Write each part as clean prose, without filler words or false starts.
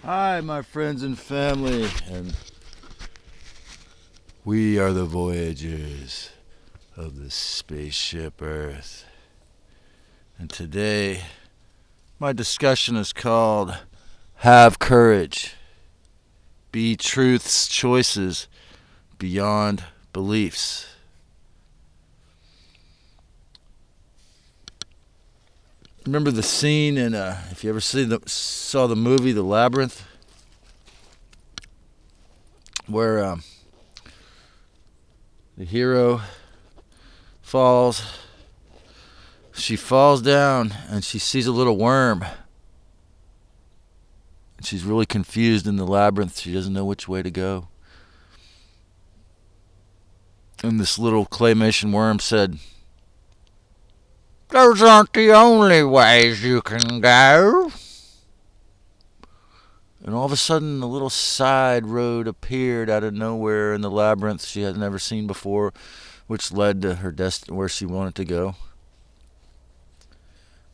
Hi, my friends and family, and we are the voyagers of the spaceship Earth. And today, my discussion is called Have Courage. Betruths choices beyond beliefs. Remember the scene in, if you ever saw the movie The Labyrinth, where the hero falls. She falls down and she sees a little worm. And she's really confused in the labyrinth. She doesn't know which way to go. And this little claymation worm said, "Those aren't the only ways you can go." And all of a sudden, a little side road appeared out of nowhere in the labyrinth she had never seen before, which led to her where she wanted to go.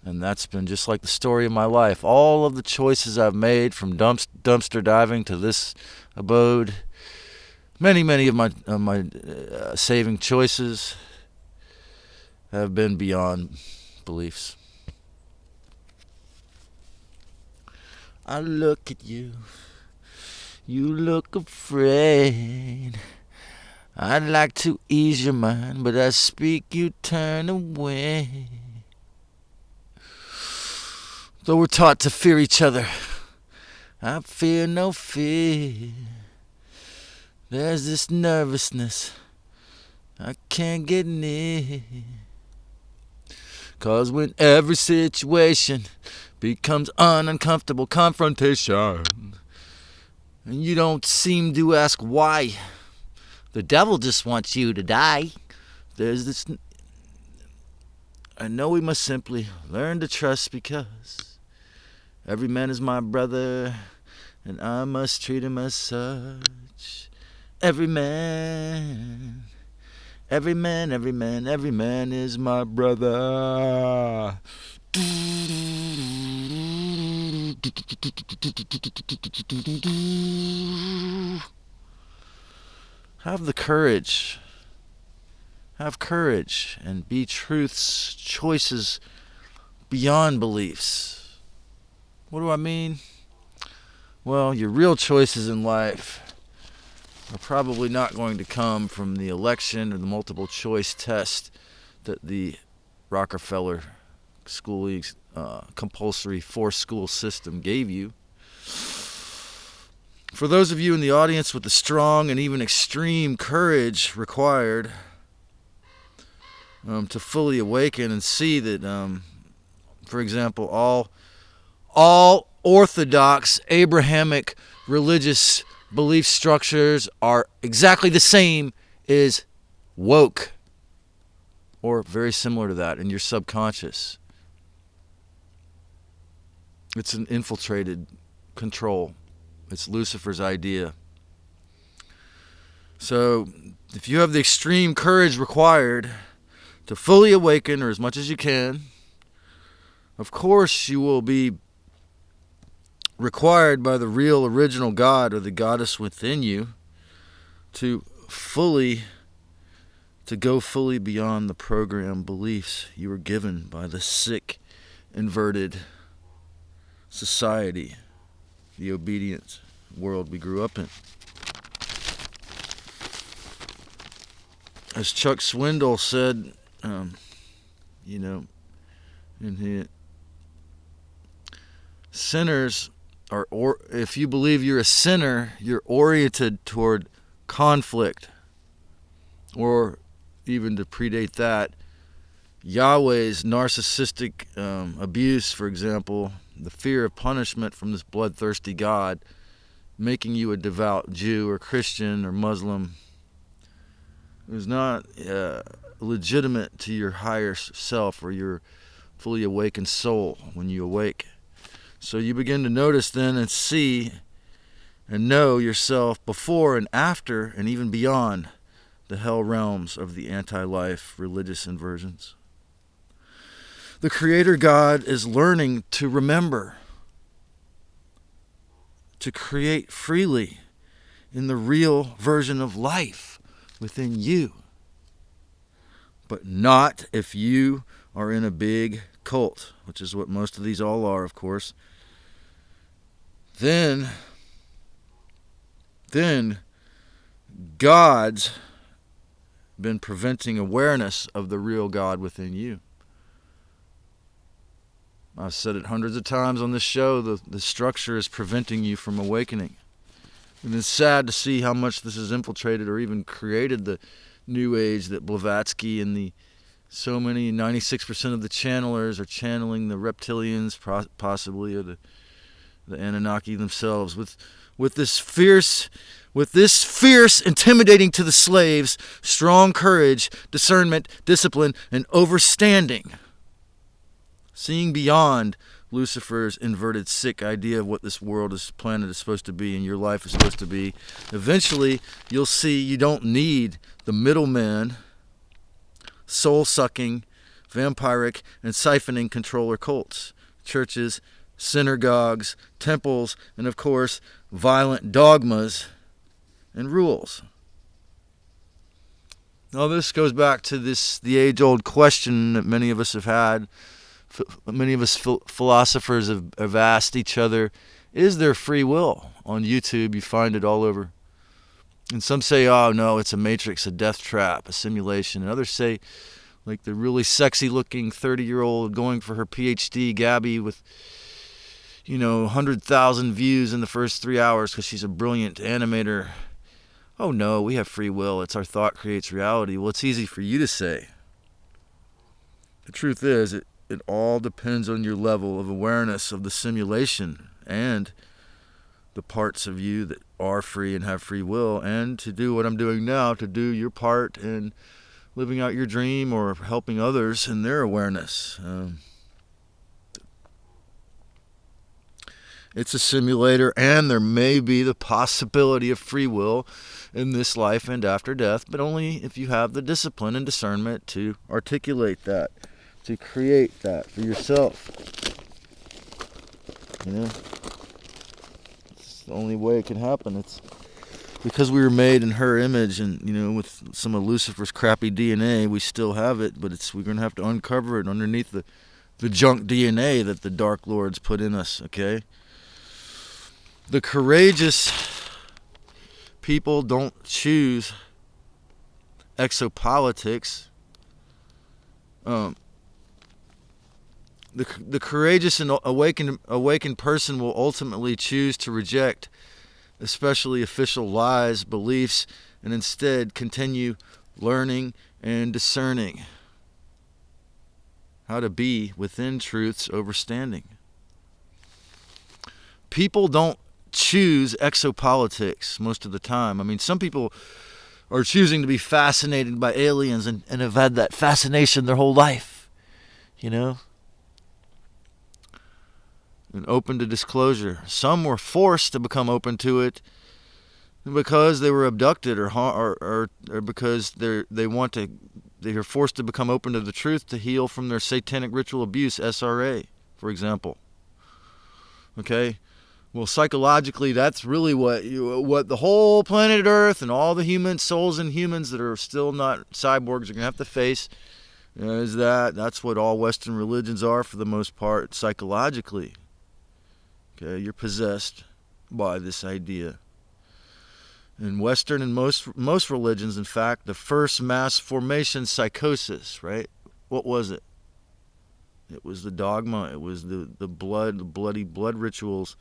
And that's been just like the story of my life. All of the choices I've made, from dumpster diving to this abode, many of my saving choices have been beyond beliefs. I look at you, you look afraid. I'd like to ease your mind, but I speak, you turn away. Though we're taught to fear each other, I fear no fear. There's this nervousness I can't get near. 'Cause when every situation becomes an uncomfortable confrontation, and you don't seem to ask why, the devil just wants you to die. There's this, I know we must simply learn to trust, because every man is my brother, and I must treat him as such. Every man is my brother. Have the courage. Have courage and be truth's choices beyond beliefs. What do I mean? Well, your real choices in life are probably not going to come from the election or the multiple choice test that the Rockefeller school compulsory forced school system gave you. For those of you in the audience with the strong and even extreme courage required to fully awaken and see that, for example, all orthodox Abrahamic religious belief structures are exactly the same as woke, or very similar to that in your subconscious. It's an infiltrated control. It's Lucifer's idea. So if you have the extreme courage required to fully awaken, or as much as you can, of course you will be required by the real original God, or the goddess within you, to go fully beyond the program beliefs you were given by the sick, inverted society, the obedient world we grew up in. As Chuck Swindoll said, sinners are, or if you believe you're a sinner, you're oriented toward conflict, or even to predate that, Yahweh's narcissistic abuse, for example, the fear of punishment from this bloodthirsty God, making you a devout Jew or Christian or Muslim, is not legitimate to your higher self or your fully awakened soul when you awake. So you begin to notice then and see and know yourself before and after and even beyond the hell realms of the anti-life religious inversions. The Creator God is learning to remember to create freely in the real version of life within you. But not if you are in a big cult, which is what most of these all are, of course. Then God's been preventing awareness of the real God within you. I've said it hundreds of times on this show, the structure is preventing you from awakening. And it's sad to see how much this has infiltrated or even created the New Age that Blavatsky and so many, 96% of the channelers are channeling the reptilians, possibly, or the Anunnaki themselves, with this fierce, intimidating to the slaves, strong courage, discernment, discipline, and overstanding. Seeing beyond Lucifer's inverted, sick idea of what this planet is supposed to be and your life is supposed to be. Eventually, you'll see you don't need the middleman, soul-sucking, vampiric, and siphoning controller cults, churches, synagogues, temples, and of course, violent dogmas and rules. Now, this goes back to the age-old question that many of us have had. Many of us philosophers have asked each other, is there free will? On YouTube, you find it all over. And some say, oh no, it's a matrix, a death trap, a simulation. And others say, like the really sexy-looking 30-year-old going for her PhD, Gabby, with 100,000 views in the first 3 hours because she's a brilliant animator. Oh no, we have free will. It's our thought creates reality. Well, it's easy for you to say. The truth is, it all depends on your level of awareness of the simulation and the parts of you that are free and have free will, and to do what I'm doing now, to do your part in living out your dream or helping others in their awareness. It's a simulator, and there may be the possibility of free will in this life and after death, but only if you have the discipline and discernment to articulate that, to create that for yourself. It's the only way it can happen. It's because we were made in her image, and with some of Lucifer's crappy DNA, we still have it, but we're going to have to uncover it underneath the junk DNA that the Dark Lords put in us, okay? The courageous people don't choose exopolitics. The courageous and awakened person will ultimately choose to reject especially official lies, beliefs, and instead continue learning and discerning how to be within truth's overstanding. People don't choose exopolitics most of the time. I mean, some people are choosing to be fascinated by aliens and have had that fascination their whole life, and open to disclosure. Some were forced to become open to it because they were abducted or because they are forced to become open to the truth to heal from their satanic ritual abuse, SRA, for example. Okay? Well, psychologically, that's really what the whole planet Earth and all the human souls and humans that are still not cyborgs are going to have to face is that's what all Western religions are for the most part, psychologically. Okay, you're possessed by this idea. In Western and most religions, in fact, the first mass formation psychosis, right? What was it? It was the dogma. It was the bloody blood rituals.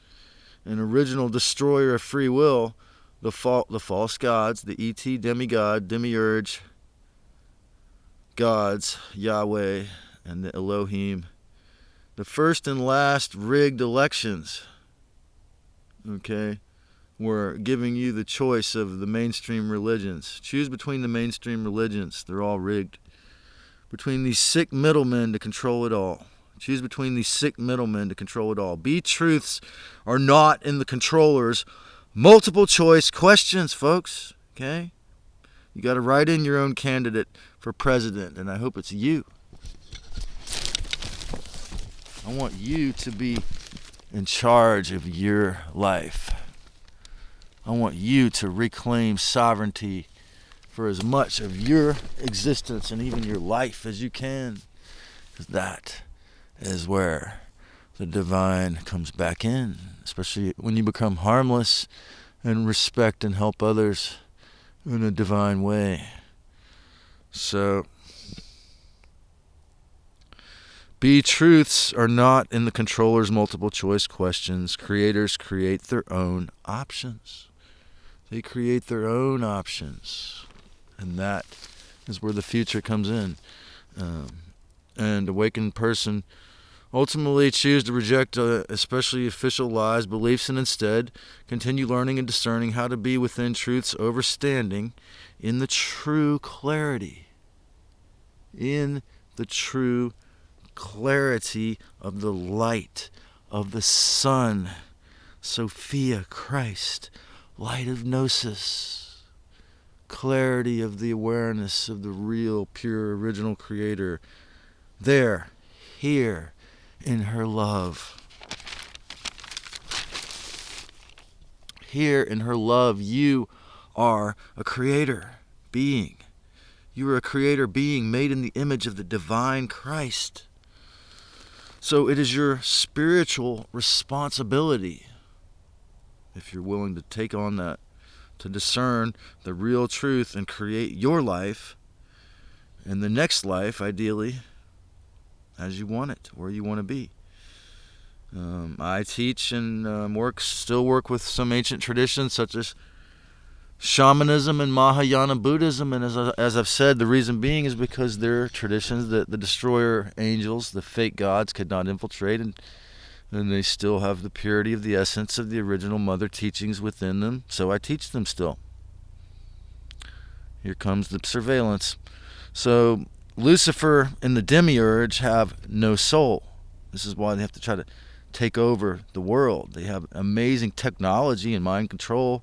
An original destroyer of free will, the false gods, the ET demigod, demiurge, gods, Yahweh, and the Elohim. The first and last rigged elections, okay, were giving you the choice of the mainstream religions. Choose between the mainstream religions. They're all rigged. Between these sick middlemen to control it all. Choose between these sick middlemen to control it all. Betruths are not in the controllers. Multiple choice questions, folks. Okay? You got to write in your own candidate for president, and I hope it's you. I want you to be in charge of your life. I want you to reclaim sovereignty for as much of your existence and even your life as you can. Because that is where the divine comes back in, especially when you become harmless and respect and help others in a divine way. So, Betruths are not in the controller's multiple choice questions. Creators create their own options. They create their own options. And that is where the future comes in. And awakened person ultimately choose to reject especially official lies, beliefs, and instead continue learning and discerning how to be within truth's overstanding in the true clarity. In the true clarity of the light of the sun, Sophia Christ, light of gnosis. Clarity of the awareness of the real, pure, original creator. There, here, in her love. Here, in her love, you are a creator being. You are a creator being made in the image of the divine Christ. So it is your spiritual responsibility, if you're willing to take on that, to discern the real truth and create your life and the next life, ideally, as you want it, where you want to be. I teach and still work with some ancient traditions such as shamanism and Mahayana Buddhism, and as I've said, the reason being is because they're traditions that the destroyer angels, the fake gods, could not infiltrate, and they still have the purity of the essence of the original mother teachings within them, so I teach them still. Here comes the surveillance. So Lucifer and the demiurge have no soul. This is why they have to try to take over the world. They have amazing technology and mind control,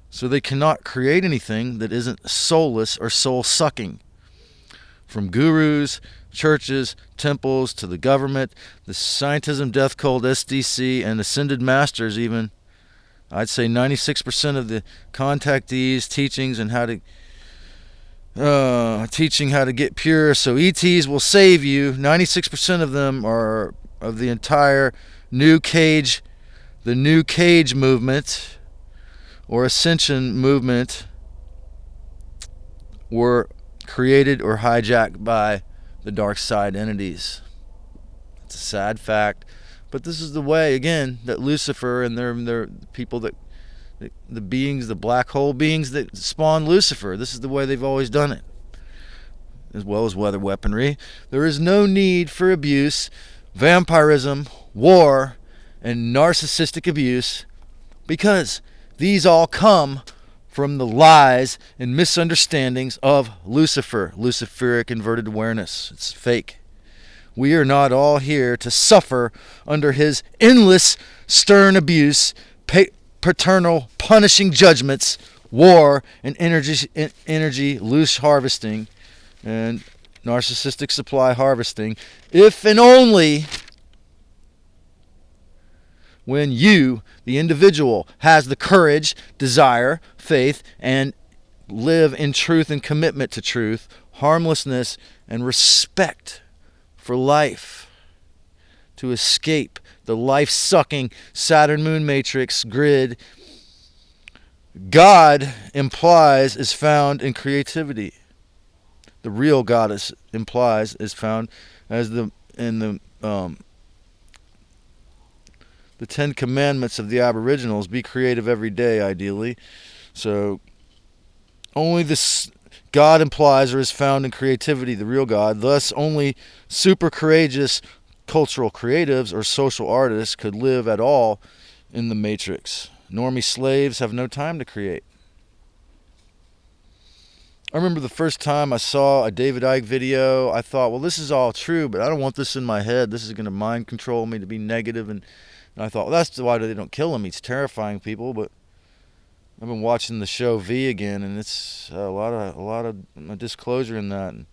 so they cannot create anything that isn't soulless or soul-sucking. From gurus, churches, temples, to the government, the Scientism Death Cult, SDC, and ascended masters even, I'd say 96% of the contactees' teachings and teaching how to get pure so ETs will save you, 96% of them are of the entire the New Cage movement or Ascension movement were created or hijacked by the dark side entities. It's a sad fact, but this is the way, again, that Lucifer and their people that the beings, the black hole beings that spawn Lucifer, this is the way they've always done it, as well as weather weaponry. There is no need for abuse, vampirism, war, and narcissistic abuse, because these all come from the lies and misunderstandings of Lucifer, Luciferic inverted awareness. It's fake. We are not all here to suffer under his endless stern abuse, paternal punishing judgments, war, and energy loose harvesting, and narcissistic supply harvesting, if and only when you, the individual, has the courage, desire, faith, and live in truth and commitment to truth, harmlessness, and respect for life, to escape the life-sucking Saturn Moon Matrix grid. God implies is found in creativity. The real goddess implies is found as the Ten Commandments of the Aboriginals. Be creative every day, ideally. So only this God implies or is found in creativity, the real God. Thus, only super courageous cultural creatives or social artists could live at all in the Matrix. Normie slaves have no time to create. I remember the first time I saw a David Icke video, I thought, well, this is all true, but I don't want this in my head. This is going to mind control me to be negative. And I thought, well, that's why they don't kill him. He's terrifying people. But I've been watching the show V again, and it's a lot of disclosure in that. And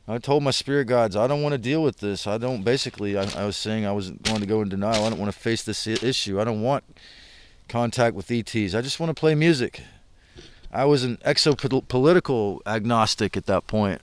I told my spirit guides, I don't want to deal with this. I was saying I was going to go in denial. I don't want to face this issue. I don't want contact with ETs. I just want to play music. I was an exopolitical agnostic at that point.